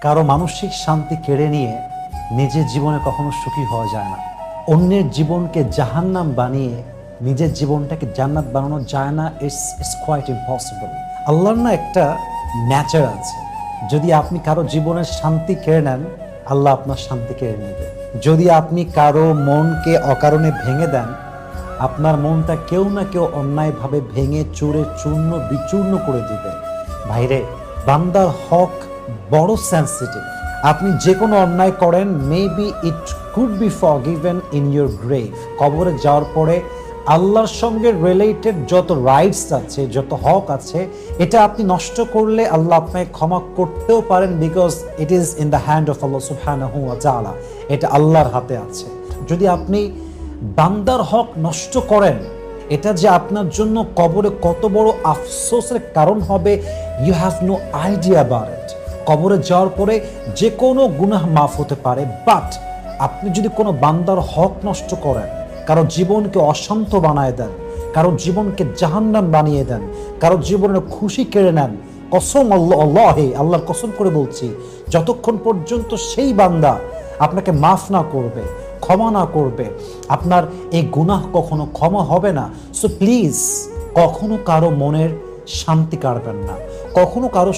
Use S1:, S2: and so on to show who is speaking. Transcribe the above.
S1: কারো মানসিক শান্তি কেড়ে নিয়ে নিজের জীবনে কখনো সুখী হওয়া যায় না। অন্যের জীবনকে জাহান্নাম বানিয়ে নিজের জীবনটাকে জান্নাত বানানো যায় না। It's quite impossible. আল্লাহর না একটা ন্যাচার আছে, যদি আপনি কারো জীবনের শান্তি কেড়ে নেন, আল্লাহ আপনার শান্তি কেড়ে নেবে। যদি আপনি কারো মনকে অকারণে ভেঙে দেন, আপনার মনটা কেউ না কেউ অন্যায়ভাবে ভেঙে চুরে চূর্ণ বিচূর্ণ করে দিবে। ভাইরে, বান্দার হক বড় সেন্সিটিভ। আপনি যে কোনো অন্যায় করেন, maybe it could be forgiven in your grave. কবরে যাওয়ার পরে আল্লাহর সঙ্গে রিলেটেড যত রাইটস আছে, যত হক আছে, এটা আপনি নষ্ট করলে আল্লাহ আপনাকে ক্ষমা করতেও পারেন, because it is in the hand of Allah সুবহানাহু ওয়া তাআলা। এটা আল্লাহর হাতে আছে। যদি আপনি বান্দার হক নষ্ট করেন, এটা যে আপনার জন্য কবরে কত বড় আফসোসের কারণ হবে, you have no idea about it. কবরে যাওয়ার পরে যে কোনো গুনাহ মাফ হতে পারে, বাট আপনি যদি কোনো বান্দার হক নষ্ট করেন, কারো জীবনকে অশান্ত বানায় দেন, কারো জীবনকে জাহান্নাম বানিয়ে দেন, কারো জীবনের খুশি কেড়ে নেন, কসম আল্লাহর কসম করে বলছি, যতক্ষণ পর্যন্ত সেই বান্দা আপনাকে মাফ না করবে, ক্ষমা না করবে, আপনার এই গুনাহ কখনো ক্ষমা হবে না। সো প্লিজ, কখনো কারো মনের শান্তি কাড়বেন না, কখনো কারো